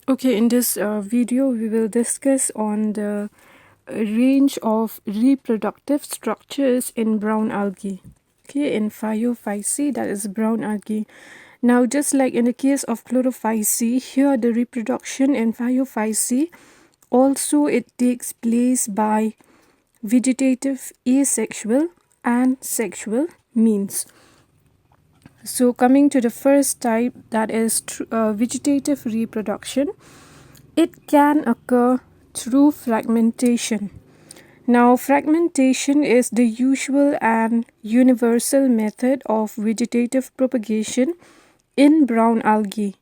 Okay, in this video, we will discuss on the range of reproductive structures in brown algae. Okay, in Phaeophyceae, that is brown algae. Now, just like in the case of Chlorophyceae, here the reproduction in Phaeophyceae also it takes place by vegetative, asexual, and sexual means. So, coming to the first type, that is vegetative reproduction, it can occur through fragmentation. Now, fragmentation is the usual and universal method of vegetative propagation in brown algae.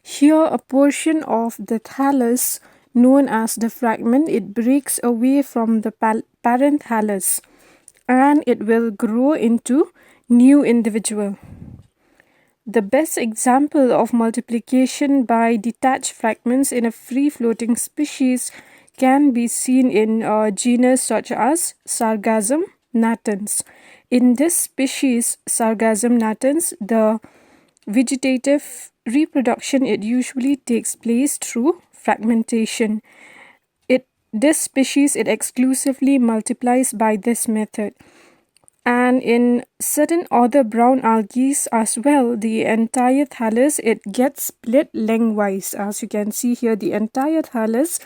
Here, a portion of the thallus, known as the fragment, it breaks away from the parent thallus, and it will grow into new individual. The best example of multiplication by detached fragments in a free-floating species can be seen in a genus such as Sargassum natans. In this species, Sargassum natans, the vegetative reproduction it usually takes place through fragmentation. This species it exclusively multiplies by this method. And in certain other brown algae as well, the entire thallus it gets split lengthwise. As you can see here, the entire thallus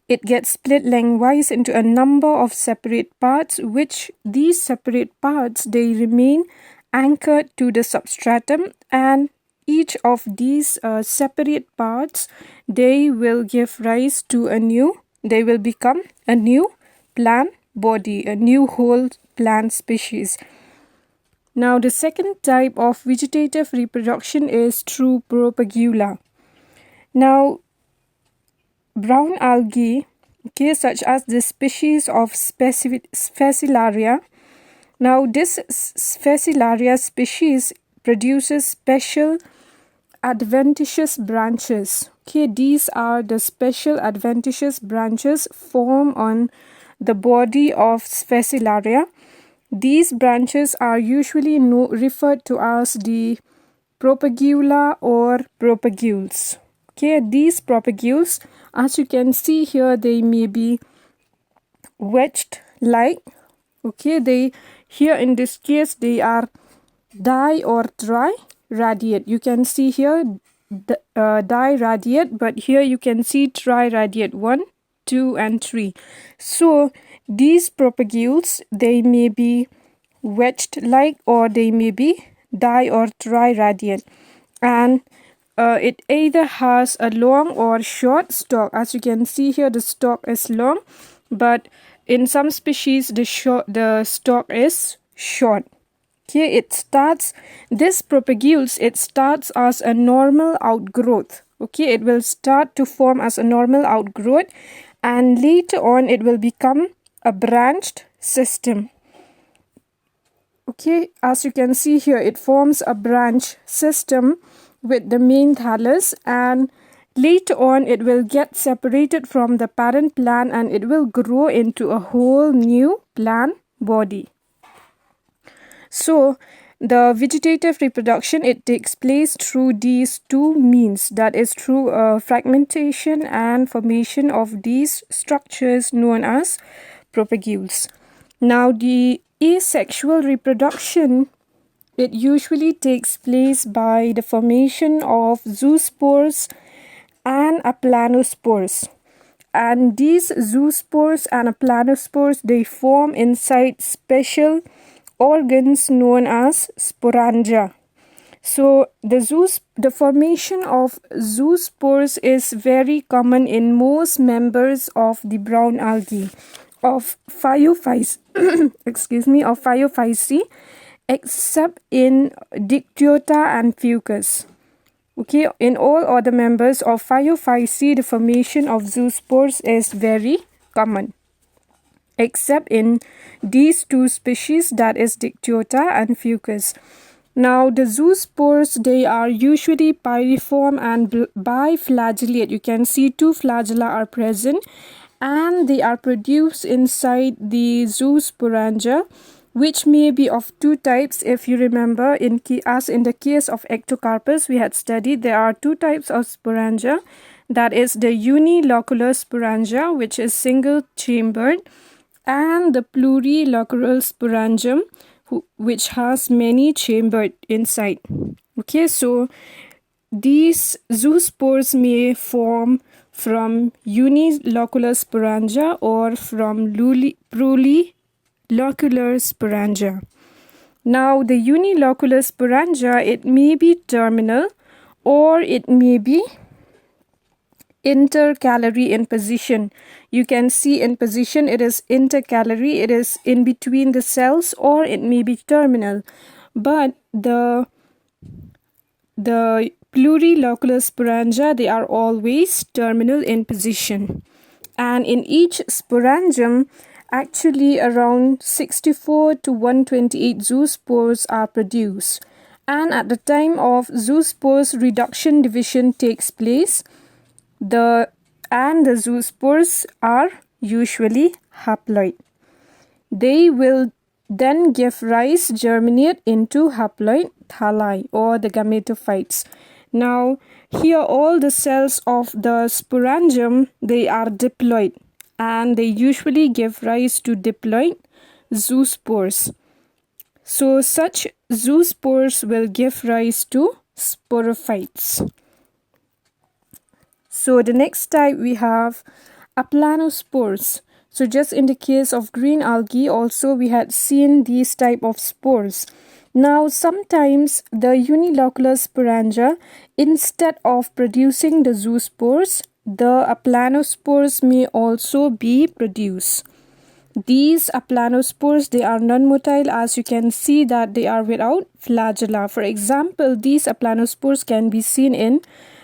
it gets split lengthwise into a number of separate parts, which these separate parts they remain anchored to the substratum, and each of these separate parts they will give rise to they will become a new plant body, a new whole plant species. Now, the second type of vegetative reproduction is through propagula. Now, brown algae, okay, such as the species of Phaeophyceae. Now, this Phaeophyceae species produces special adventitious branches. Okay, these are the special adventitious branches formed on the body of Phaeophyceae. These branches are usually referred to as the propagula or propagules. Okay, these propagules, as you can see here, they may be wedged like. Okay, they here in this case they are di or tri-radiate. You can see here di-radiate, but here you can see tri-radiate 1, 2, and 3. So these propagules they may be wedged like, or they may be di or tri-radiate, and it either has a long or short stalk. As you can see here, the stalk is long, but in some species the stalk is short. Okay, this propagules, it starts as a normal outgrowth. Okay, it will start to form as a normal outgrowth, and later on it will become a branched system. Okay, as you can see here, it forms a branch system with the main thallus, and later on it will get separated from the parent plant and it will grow into a whole new plant body. So the vegetative reproduction it takes place through these two means, that is through fragmentation and formation of these structures known as propagules. Now, the asexual reproduction it usually takes place by the formation of zoospores and aplanospores. And these zoospores and aplanospores they form inside special organs known as sporangia. So the formation of zoospores is very common in most members of the brown algae of Phaeophyceae, of Phaeophyceae, except in Dictyota and Fucus. Okay, in all other members of Phaeophyceae, the formation of zoospores is very common, except in these two species, that is Dictyota and Fucus. Now, the zoospores, they are usually pyriform and biflagellate. You can see two flagella are present, and they are produced inside the zoosporangia, which may be of two types. If you remember, as in the case of ectocarpus, we had studied there are two types of sporangia. That is the unilocular sporangia, which is single-chambered, and the plurilocular sporangium, which has many chambered inside. Okay, so these zoospores may form from unilocular sporangia or from plurilocular sporangia. Now, the unilocular sporangia, it may be terminal or it may be intercalary in position. You can see in position it is intercalary, it is in between the cells, or it may be terminal. But the plurilocular sporangia, they are always terminal in position. And in each sporangium, actually around 64 to 128 zoospores are produced. And at the time of zoospores, reduction division takes place. The zoospores are usually haploid. They will then give rise, germinate into haploid thalli or the gametophytes. Now, here all the cells of the sporangium, they are diploid, and they usually give rise to diploid zoospores. So, such zoospores will give rise to sporophytes. So the next type we have aplanospores. So just in the case of green algae, also we had seen these type of spores. Now sometimes the unilocular sporangia, instead of producing the zoospores, the aplanospores may also be produced. These aplanospores, they are non-motile, as you can see that they are without flagella. For example, these aplanospores can be seen in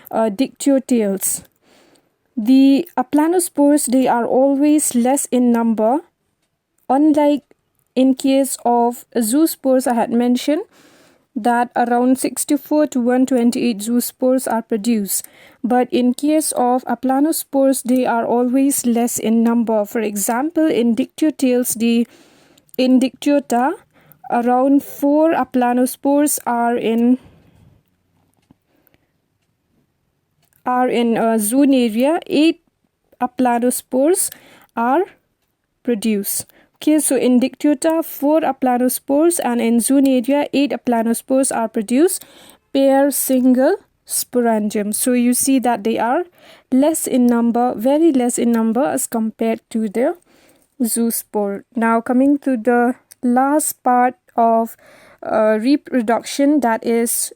dictyotales. The aplanospores, they are always less in number, unlike in case of zoospores. I had mentioned that around 64 to 128 zoospores are produced, but in case of aplanospores, they are always less in number. For example, in dictyotales, in dictyota, around 4 aplanospores are in zone area, 8 aplanospores are produced. Okay, so in dictyota, 4 aplanospores, and in zone area, 8 aplanospores are produced per single sporangium. So you see that they are less in number, very less in number as compared to the zoospore. Now coming to the last part of reproduction, that is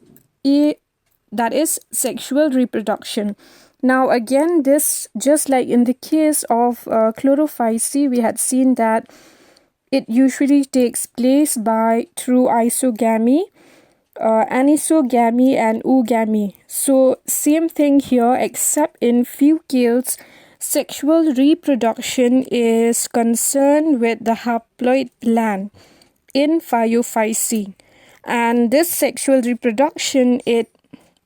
sexual reproduction. Now again, this, just like in the case of Chlorophyceae, we had seen that it usually takes place through isogamy, anisogamy and oogamy. So same thing here, except in few cases, sexual reproduction is concerned with the haploid gland in Phaeophyceae. And this sexual reproduction, it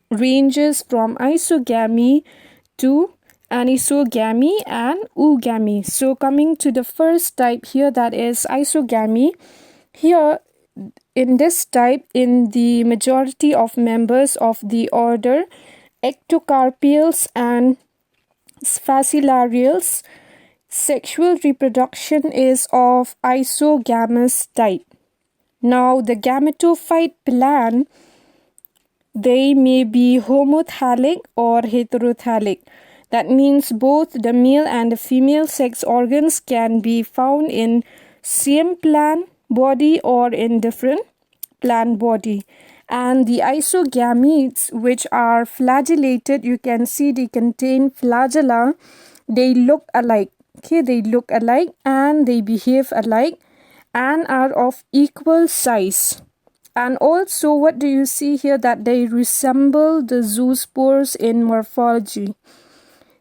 ranges from isogamy to anisogamy and oogamy. So coming to the first type here, that is isogamy. Here in this type, in the majority of members of the order Ectocarpiales and Sphacelariales, sexual reproduction is of isogamous type. Now the gametophyte plant, they may be homothallic or heterothallic. That means both the male and the female sex organs can be found in same plant body or in different plant body. And the isogametes, which are flagellated, you can see they contain flagella. They look alike. Okay, they look alike and they behave alike and are of equal size. And also, what do you see here? That they resemble the zoospores in morphology.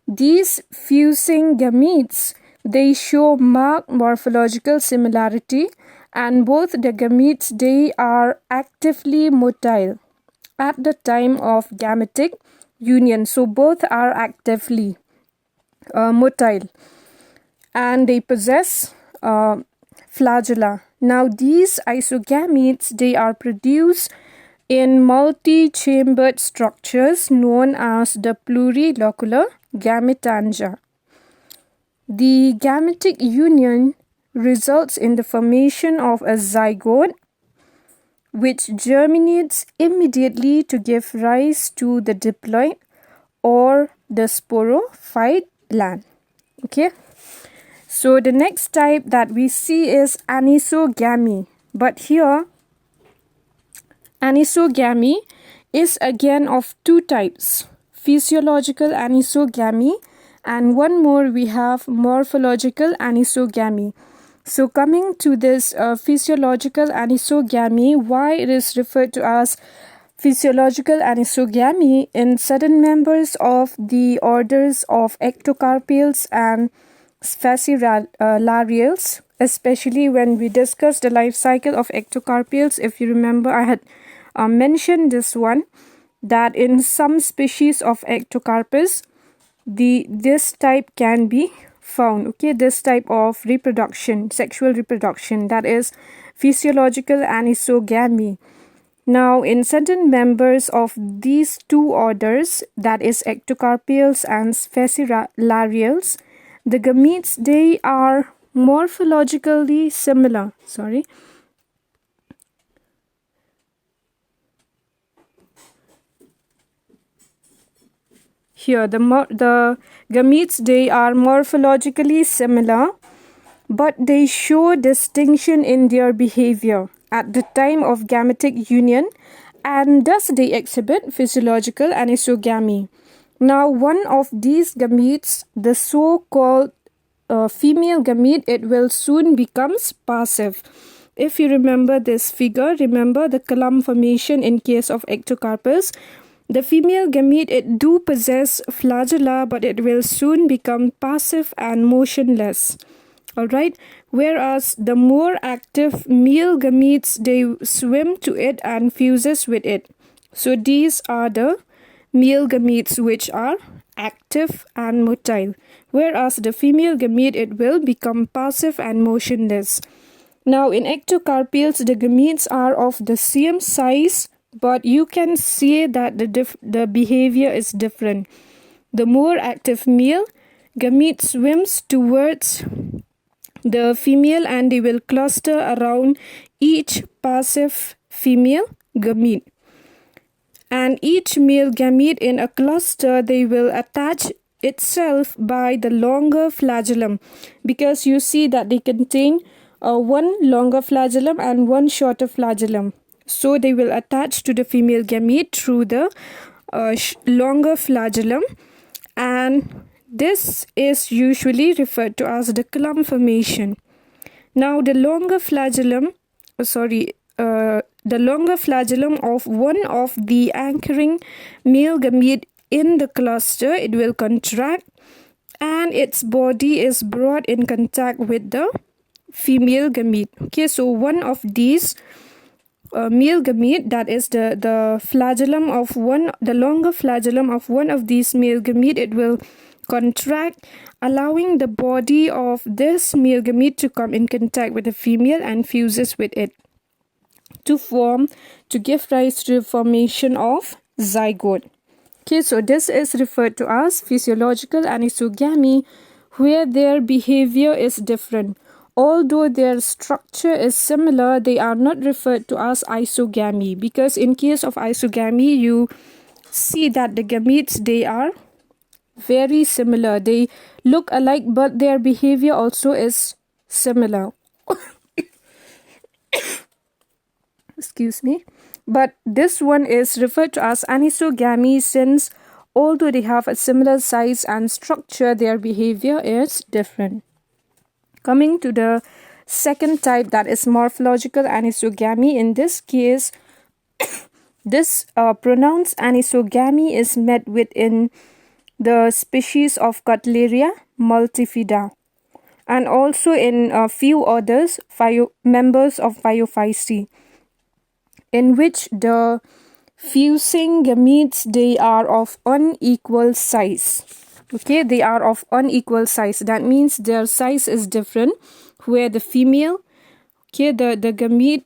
These fusing gametes, they show marked morphological similarity, and both the gametes, they are actively motile at the time of gametic union. So both are actively motile, and they possess flagella. Now these isogametes, they are produced in multi-chambered structures known as the plurilocular gametanja. The gametic union results in the formation of a zygote which germinates immediately to give rise to the diploid or the sporophyte gland. Okay. So the next type that we see is anisogamy. But here, anisogamy is again of two types, physiological anisogamy, and one more we have morphological anisogamy. So coming to this physiological anisogamy, why it is referred to as physiological anisogamy in certain members of the orders of ectocarpales and Phaeophyceae, especially when we discussed the life cycle of ectocarpales. If you remember, I had mentioned this one, that in some species of ectocarpus, this type can be found. Okay, this type of reproduction, sexual reproduction, that is physiological anisogamy. Now, in certain members of these two orders, that is ectocarpales and Phaeophyceae, the gametes, they are morphologically similar. Here, the gametes, they are morphologically similar, but they show distinction in their behavior at the time of gametic union, and thus they exhibit physiological anisogamy. Now, one of these gametes, the so-called female gamete, it will soon becomes passive. If you remember this figure, remember the column formation in case of ectocarpus. The female gamete, it do possess flagella, but it will soon become passive and motionless. Alright, whereas the more active male gametes, they swim to it and fuses with it. So these are the male gametes which are active and motile, whereas the female gamete, it will become passive and motionless. Now in ectocarpales, the gametes are of the same size, but you can see that the behavior is different. The more active male gamete swims towards the female and they will cluster around each passive female gamete. And each male gamete in a cluster, they will attach itself by the longer flagellum, because you see that they contain one longer flagellum and one shorter flagellum. So they will attach to the female gamete through the longer flagellum, and this is usually referred to as the clump formation. Now the longer flagellum of one of the anchoring male gamete in the cluster, it will contract and its body is brought in contact with the female gamete. Okay, so one of these male gamete, that is the flagellum of one, the longer flagellum of one of these male gamete, it will contract, allowing the body of this male gamete to come in contact with the female and fuses with it to give rise to the formation of zygote. Okay, so this is referred to as physiological anisogamy, where their behavior is different. Although their structure is similar, they are not referred to as isogamy, because in case of isogamy, you see that the gametes, they are very similar. They look alike, but their behavior also is similar. Excuse me. But this one is referred to as anisogamy, since although they have a similar size and structure, their behavior is different. Coming to the second type, that is morphological anisogamy. In this case, this pronounced anisogamy is met within the species of Cutleria multifida, and also in a few orders, members of Phaeophyceae, in which the fusing gametes, they are of unequal size. Okay, they are of unequal size. That means their size is different, where the female, Okay, the gamete,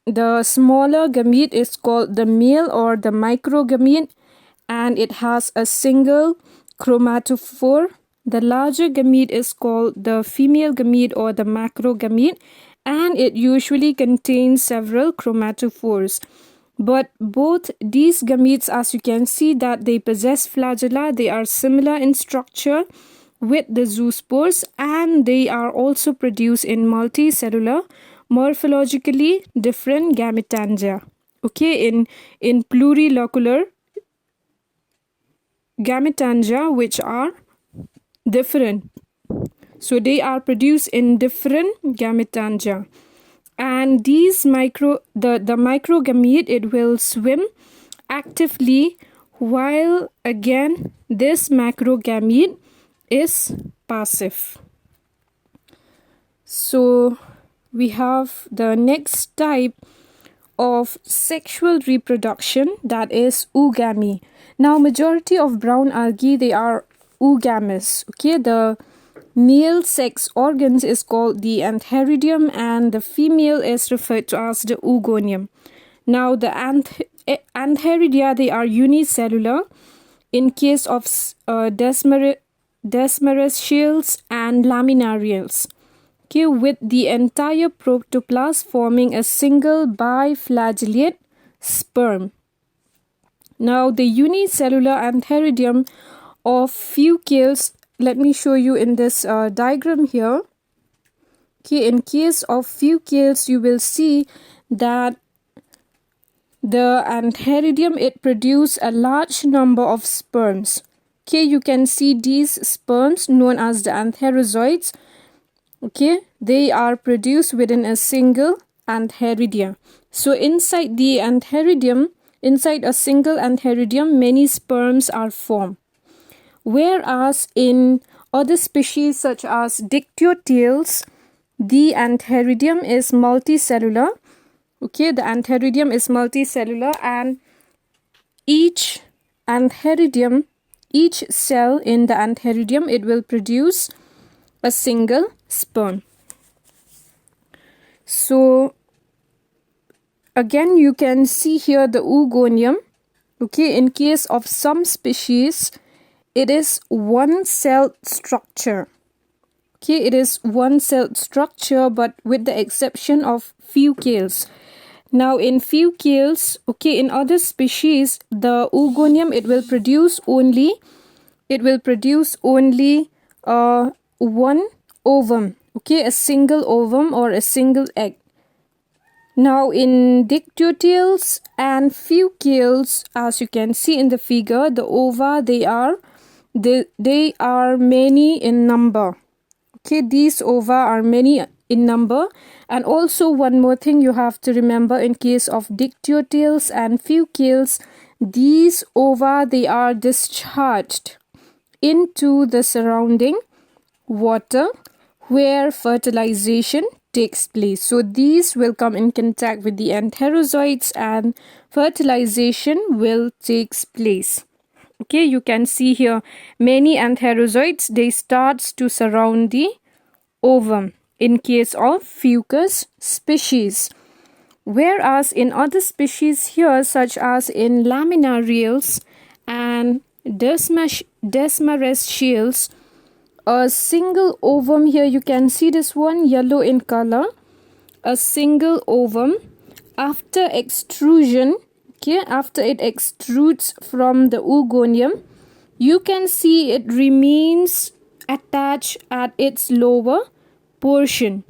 the smaller gamete is called the male or the microgamete, and it has a single chromatophore. The larger gamete is called the female gamete or the macrogamete, and it usually contains several chromatophores. But both these gametes, as you can see, that they possess flagella, they are similar in structure with the zoospores, and they are also produced in multicellular, morphologically different gametangia. Okay, in plurilocular gametangia, which are different. So they are produced in different gametangia. And these the microgamete, it will swim actively, while again this macrogamete is passive. So we have the next type of sexual reproduction, that is oogamy. Now majority of brown algae, they are oogamous. Okay, the male sex organs is called the antheridium, and the female is referred to as the oogonium. Now the antheridia, they are unicellular in case of desmarestials and laminarials. Okay, with the entire protoplasm forming a single biflagellate sperm. Now the unicellular antheridium of Phaeophyceae, let me show you in this diagram here. Okay, in case of Phaeophyceae, you will see that the antheridium, it produces a large number of sperms. Okay, you can see these sperms known as the antherozoids. Okay, they are produced within a single antheridium. So inside the antheridium, inside a single antheridium, many sperms are formed. Whereas in other species such as dictyotales, the antheridium is multicellular. Okay, the antheridium is multicellular, and each antheridium, each cell in the antheridium, it will produce a single sperm. So again, you can see here the oogonium. Okay, in case of some species, it is one cell structure. Okay, it is one cell structure, but with the exception of Phaeophyceae. Now in Phaeophyceae, okay, in other species, the oogonium, it will produce only one ovum. Okay, a single ovum or a single egg. Now in dictyotales and Phaeophyceae, as you can see in the figure, the ova, they are many in number. Okay, these ova are many in number. And also one more thing you have to remember, in case of dictyotales and Phaeophyceae, these ova, they are discharged into the surrounding water where fertilization takes place. So these will come in contact with the antherozoids and fertilization will take place. Okay, you can see here many antherozoids, they start to surround the ovum in case of Phaeophyceae species. Whereas in other species here, such as in laminarials and desmarestials, a single ovum, here you can see this one yellow in color, a single ovum, after extrusion, okay, after it extrudes from the oogonium, you can see it remains attached at its lower portion.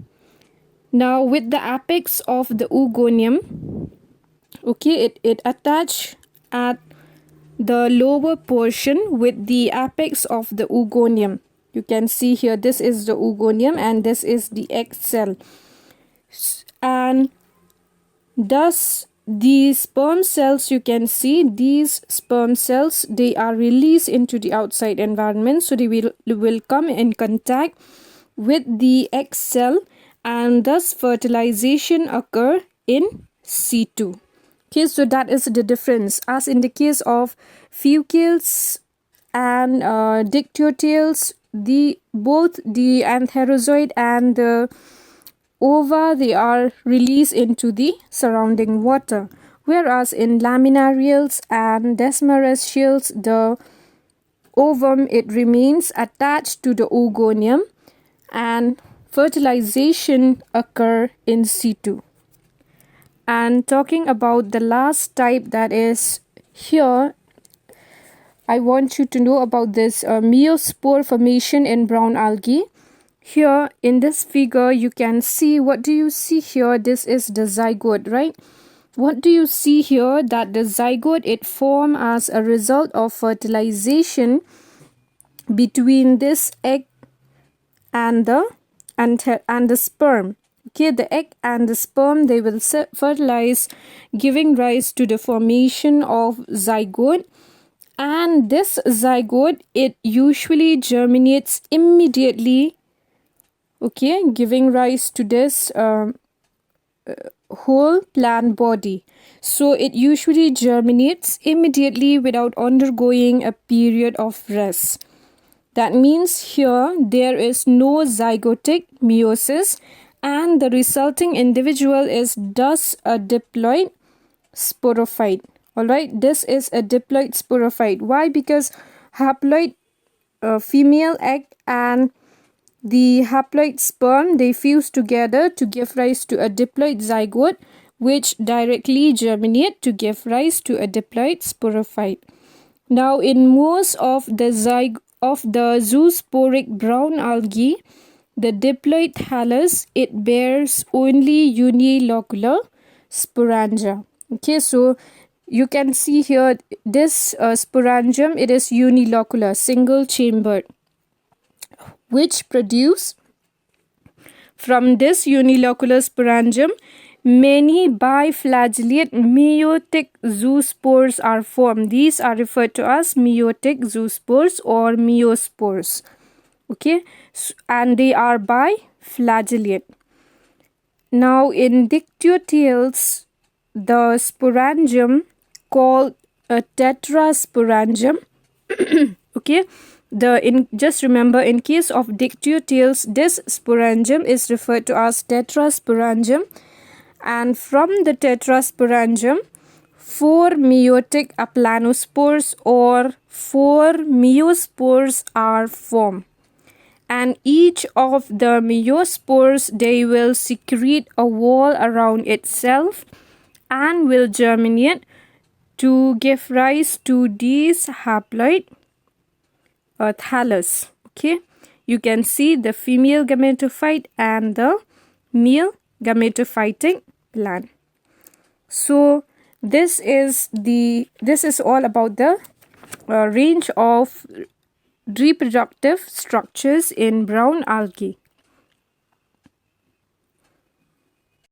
Now with the apex of the oogonium, okay, it attached at the lower portion with the apex of the oogonium. You can see here, this is the oogonium and this is the egg cell. And thus the sperm cells, you can see these sperm cells, they are released into the outside environment. So they will come in contact with the egg cell, and thus fertilization occur in situ. Okay, so that is the difference. As in the case of Phaeophyceae and dictyotales, both the antherozoid and the ova, they are released into the surrounding water, whereas in laminarials and desmarestials, the ovum, it remains attached to the oogonium and fertilization occur in situ. And talking about the last type, that is here, I want you to know about this meiospore formation in brown algae. Here in this figure, you can see, what do you see here? This is the zygote, right? What do you see here? That the zygote, it formed as a result of fertilization between this egg and the sperm. Okay, the egg and the sperm, they will fertilize, giving rise to the formation of zygote. And this zygote, it usually germinates immediately, okay, giving rise to this whole plant body. So it usually germinates immediately without undergoing a period of rest. That means here there is no zygotic meiosis, and the resulting individual is thus a diploid sporophyte. Alright, this is a diploid sporophyte. Why? Because haploid female egg and the haploid sperm, they fuse together to give rise to a diploid zygote, which directly germinate to give rise to a diploid sporophyte. Now, in most of the zoosporic brown algae, the diploid thallus, it bears only unilocular sporangia. Okay, so you can see here this sporangium, it is unilocular, single chambered, which produce from this unilocular sporangium many biflagellate meiotic zoospores are formed. These are referred to as meiotic zoospores or meiospores. Okay, and they are biflagellate. Now in dictyotales, the sporangium called a tetrasporangium. Okay, just remember, in case of dictyotales, this sporangium is referred to as tetrasporangium, and from the tetrasporangium, 4 meiotic aplanospores or 4 meiospores are formed, and each of the meiospores, they will secrete a wall around itself and will germinate to give rise to these haploid thallus. Okay, you can see the female gametophyte and the male gametophytic plant. So this is all about the range of reproductive structures in brown algae.